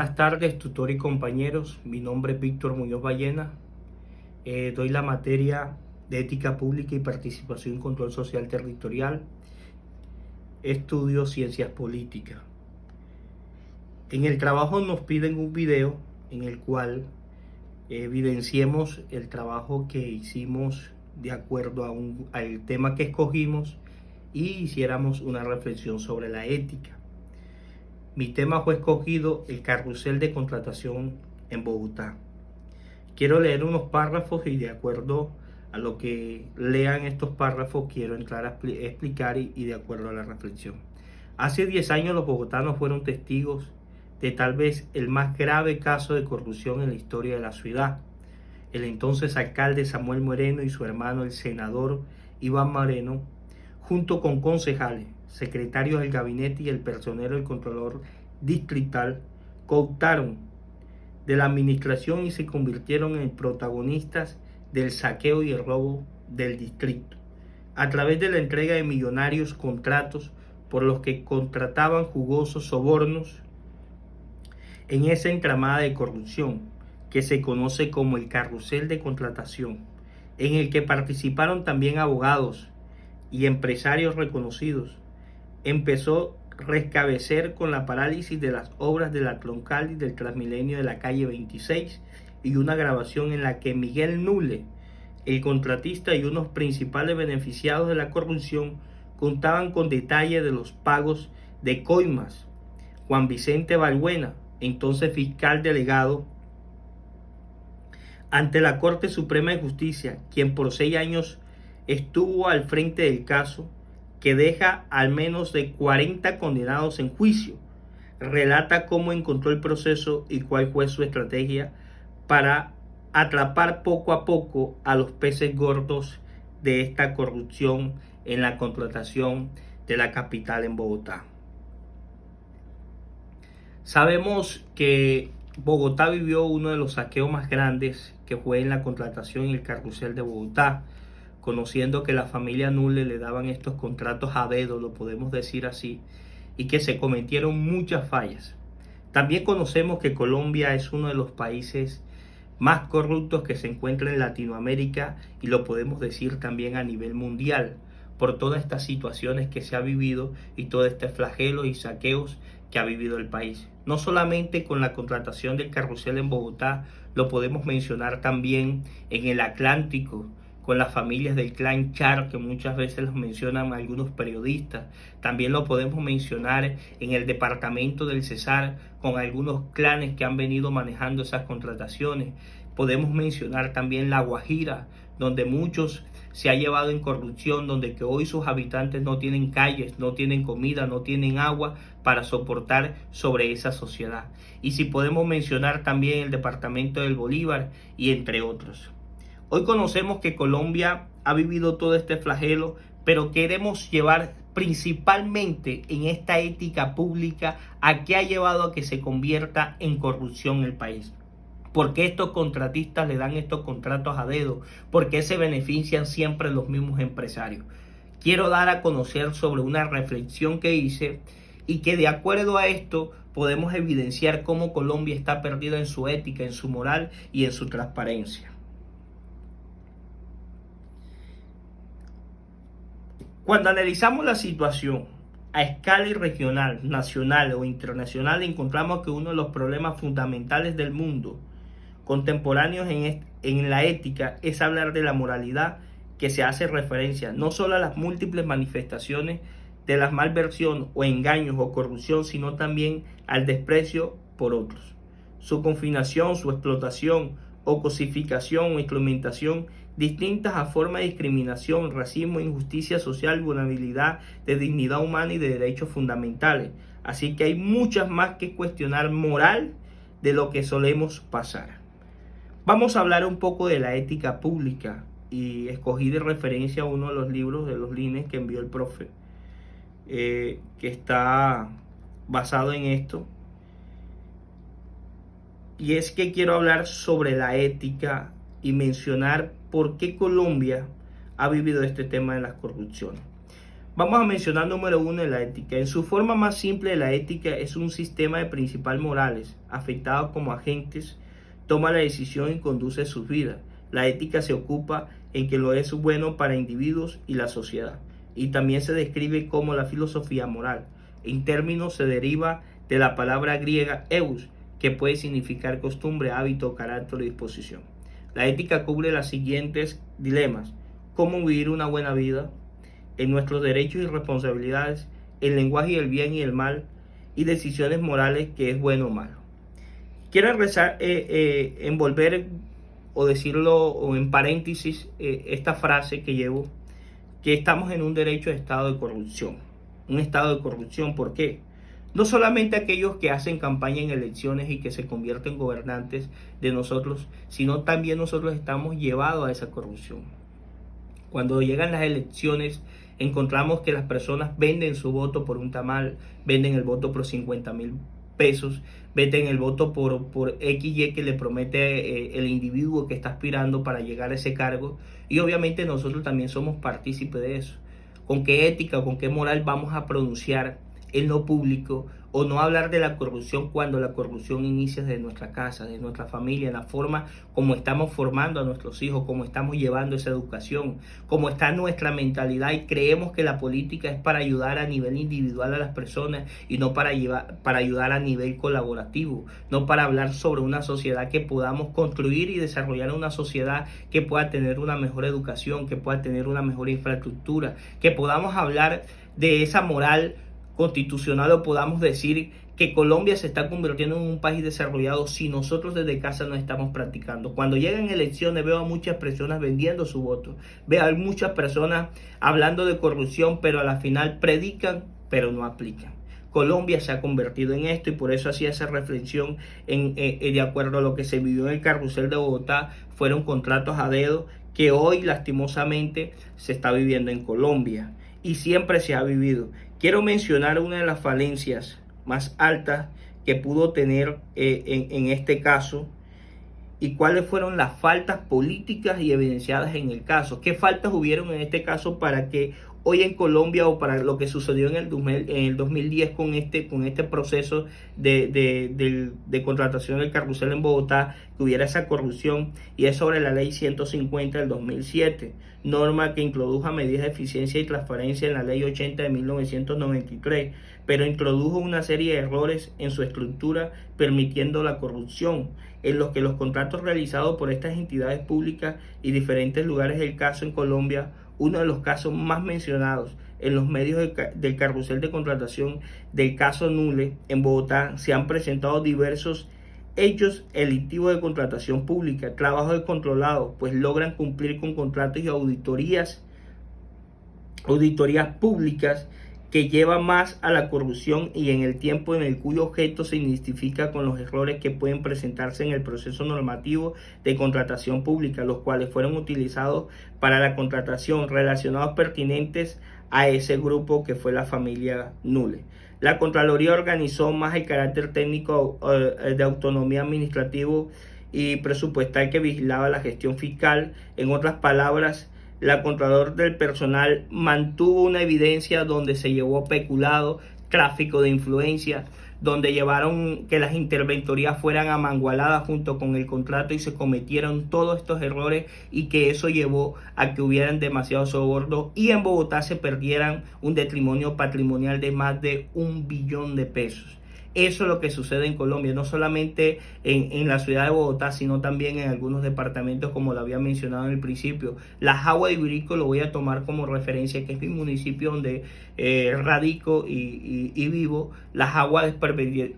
Buenas tardes, tutor y compañeros. Mi nombre es Víctor Muñoz Ballena. Doy la materia de Ética Pública y Participación y Control Social Territorial. Estudio Ciencias Políticas. En el trabajo nos piden un video en el cual evidenciemos el trabajo que hicimos de acuerdo al tema que escogimos y hiciéramos una reflexión sobre la ética. Mi tema fue escogido el carrusel de contratación en Bogotá. Quiero leer unos párrafos y de acuerdo a lo que lean estos párrafos quiero entrar a explicar y de acuerdo a la reflexión. Hace 10 años los bogotanos fueron testigos de tal vez el más grave caso de corrupción en la historia de la ciudad. El entonces alcalde Samuel Moreno y su hermano el senador Iván Moreno, junto con concejales, secretarios del gabinete y el personero del controlador distrital, cooptaron de la administración y se convirtieron en protagonistas del saqueo y el robo del distrito, a través de la entrega de millonarios contratos por los que contrataban jugosos sobornos en esa entramada de corrupción que se conoce como el carrusel de contratación, en el que participaron también abogados y empresarios reconocidos. Empezó a rescabecer con la parálisis de las obras de la troncal y del Transmilenio de la calle 26 y una grabación en la que Miguel Nule, el contratista y unos principales beneficiados de la corrupción, contaban con detalle de los pagos de coimas. Juan Vicente Balbuena, entonces fiscal delegado ante la Corte Suprema de Justicia, quien por 6 años estuvo al frente del caso, que deja al menos de 40 condenados en juicio, relata cómo encontró el proceso y cuál fue su estrategia para atrapar poco a poco a los peces gordos de esta corrupción en la contratación de la capital en Bogotá. Sabemos que Bogotá vivió uno de los saqueos más grandes, que fue en la contratación y el carrusel de Bogotá, conociendo que la familia Nule le daban estos contratos a dedo, lo podemos decir así, y que se cometieron muchas fallas. También conocemos que Colombia es uno de los países más corruptos que se encuentra en Latinoamérica y lo podemos decir también a nivel mundial por todas estas situaciones que se ha vivido y todo este flagelo y saqueos que ha vivido el país. No solamente con la contratación del carrusel en Bogotá, lo podemos mencionar también en el Atlántico, con las familias del clan Char, que muchas veces los mencionan algunos periodistas. También lo podemos mencionar en el departamento del Cesar, con algunos clanes que han venido manejando esas contrataciones. Podemos mencionar también La Guajira, donde muchos se ha llevado en corrupción, donde que hoy sus habitantes no tienen calles, no tienen comida, no tienen agua para soportar sobre esa sociedad. Y si podemos mencionar también el departamento del Bolívar y entre otros. Hoy conocemos que Colombia ha vivido todo este flagelo, pero queremos llevar principalmente en esta ética pública a qué ha llevado a que se convierta en corrupción el país. ¿Por qué estos contratistas le dan estos contratos a dedo? ¿Por qué se benefician siempre los mismos empresarios? Quiero dar a conocer sobre una reflexión que hice y que de acuerdo a esto podemos evidenciar cómo Colombia está perdida en su ética, en su moral y en su transparencia. Cuando analizamos la situación a escala regional, nacional o internacional, encontramos que uno de los problemas fundamentales del mundo contemporáneos en la ética es hablar de la moralidad, que se hace referencia no solo a las múltiples manifestaciones de la malversión o engaños o corrupción, sino también al desprecio por otros. Su confinación, su explotación o cosificación o instrumentación distintas a formas de discriminación, racismo, injusticia social, vulnerabilidad de dignidad humana y de derechos fundamentales. Así que hay muchas más que cuestionar moral de lo que solemos pasar. Vamos a hablar un poco de la ética pública y escogí de referencia uno de los libros de los LINES que envió el profe, que está basado en esto. Y es que quiero hablar sobre la ética y mencionar por qué Colombia ha vivido este tema de las corrupciones. Vamos a mencionar número uno de la ética. En su forma más simple, la ética es un sistema de principios morales, afectados como agentes, toma la decisión y conduce sus vidas. La ética se ocupa en que lo es bueno para individuos y la sociedad. Y también se describe como la filosofía moral. En términos se deriva de la palabra griega eus, que puede significar costumbre, hábito, carácter o disposición. La ética cubre los siguientes dilemas: cómo vivir una buena vida, en nuestros derechos y responsabilidades, el lenguaje del bien y el mal, y decisiones morales que es bueno o malo. Quiero envolver o decirlo o en paréntesis esta frase que llevo, que estamos en un derecho de estado de corrupción. Un estado de corrupción, ¿por qué? No solamente aquellos que hacen campaña en elecciones y que se convierten en gobernantes de nosotros, sino también nosotros estamos llevados a esa corrupción. Cuando llegan las elecciones, encontramos que las personas venden su voto por un tamal, venden el voto por 50,000 pesos, venden el voto por XY que le promete el individuo que está aspirando para llegar a ese cargo. Y obviamente nosotros también somos partícipes de eso. ¿Con qué ética, con qué moral vamos a pronunciar en lo público o no hablar de la corrupción cuando la corrupción inicia desde nuestra casa, de nuestra familia, en la forma como estamos formando a nuestros hijos, cómo estamos llevando esa educación, cómo está nuestra mentalidad y creemos que la política es para ayudar a nivel individual a las personas y no para ayudar a nivel colaborativo, no para hablar sobre una sociedad que podamos construir y desarrollar una sociedad que pueda tener una mejor educación, que pueda tener una mejor infraestructura, que podamos hablar de esa moral constitucional o podamos decir que Colombia se está convirtiendo en un país desarrollado si nosotros desde casa no estamos practicando. Cuando llegan elecciones veo a muchas personas vendiendo su voto, veo a muchas personas hablando de corrupción, pero a la final predican, pero no aplican. Colombia se ha convertido en esto y por eso hacía esa reflexión de acuerdo a lo que se vivió en el carrusel de Bogotá. Fueron contratos a dedo que hoy lastimosamente se está viviendo en Colombia y siempre se ha vivido. Quiero mencionar una de las falencias más altas que pudo tener en este caso y cuáles fueron las faltas políticas y evidenciadas en el caso. ¿Qué faltas hubieron en este caso para que hoy en Colombia o para lo que sucedió en el 2010 con este proceso de contratación del carrusel en Bogotá, que hubiera esa corrupción? Y es sobre la ley 150 del 2007, norma que introdujo medidas de eficiencia y transparencia en la ley 80 de 1993, pero introdujo una serie de errores en su estructura, permitiendo la corrupción, en los que los contratos realizados por estas entidades públicas y diferentes lugares del caso en Colombia, uno de los casos más mencionados en los medios del carrusel de contratación del caso Nule en Bogotá, se han presentado diversos hechos delictivos de contratación pública, trabajos descontrolados, pues logran cumplir con contratos y auditorías públicas que llevan más a la corrupción y en el tiempo en el cuyo objeto se identifica con los errores que pueden presentarse en el proceso normativo de contratación pública, los cuales fueron utilizados para la contratación relacionados pertinentes a ese grupo que fue la familia Nule. La Contraloría organizó más el carácter técnico de autonomía administrativa y presupuestal que vigilaba la gestión fiscal. En otras palabras, la Contralor del Personal mantuvo una evidencia donde se llevó peculado, tráfico de influencia, donde llevaron que las interventorías fueran amangualadas junto con el contrato y se cometieron todos estos errores y que eso llevó a que hubieran demasiados sobornos y en Bogotá se perdieran un detrimonio patrimonial de más de 1 billón de pesos. Eso es lo que sucede en Colombia, no solamente en la ciudad de Bogotá, sino también en algunos departamentos, como lo había mencionado en el principio. La Jagua de Ibirico lo voy a tomar como referencia, que es mi municipio donde radico y vivo. La Jagua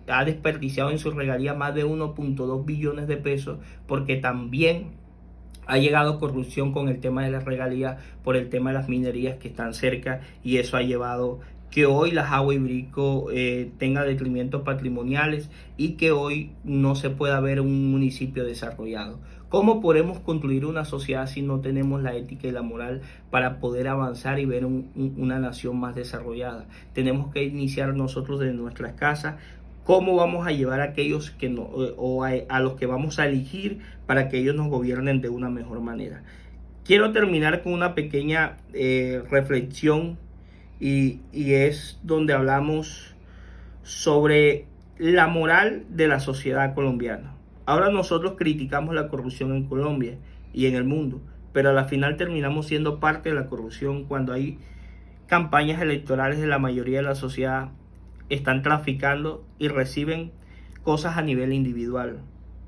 ha desperdiciado en su regalía más de 1.2 billones de pesos, porque también ha llegado corrupción con el tema de las regalías por el tema de las minerías que están cerca, y eso ha llevado que hoy la Jagua Ibirico tenga detrimento patrimoniales y que hoy no se pueda ver un municipio desarrollado. ¿Cómo podemos construir una sociedad si no tenemos la ética y la moral para poder avanzar y ver una nación más desarrollada? Tenemos que iniciar nosotros desde nuestras casas. ¿Cómo vamos a llevar a aquellos que no, o a los que vamos a elegir para que ellos nos gobiernen de una mejor manera? Quiero terminar con una pequeña reflexión y es donde hablamos sobre la moral de la sociedad colombiana. Ahora nosotros criticamos la corrupción en Colombia y en el mundo, pero a la final terminamos siendo parte de la corrupción cuando hay campañas electorales de la mayoría de la sociedad están traficando y reciben cosas a nivel individual.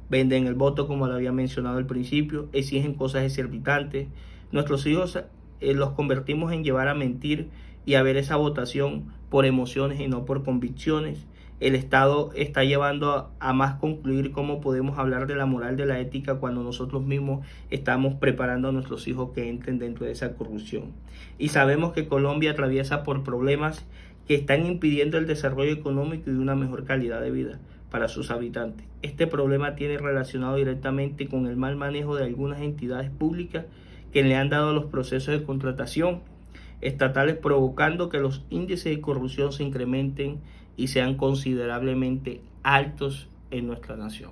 Venden el voto, como lo había mencionado al principio, exigen cosas exorbitantes. Nuestros hijos los convertimos en llevar a mentir y a ver esa votación por emociones y no por convicciones. El Estado está llevando a más concluir cómo podemos hablar de la moral, de la ética, cuando nosotros mismos estamos preparando a nuestros hijos que entren dentro de esa corrupción. Y sabemos que Colombia atraviesa por problemas que están impidiendo el desarrollo económico y una mejor calidad de vida para sus habitantes. Este problema tiene relacionado directamente con el mal manejo de algunas entidades públicas que le han dado los procesos de contratación estatales, provocando que los índices de corrupción se incrementen y sean considerablemente altos en nuestra nación.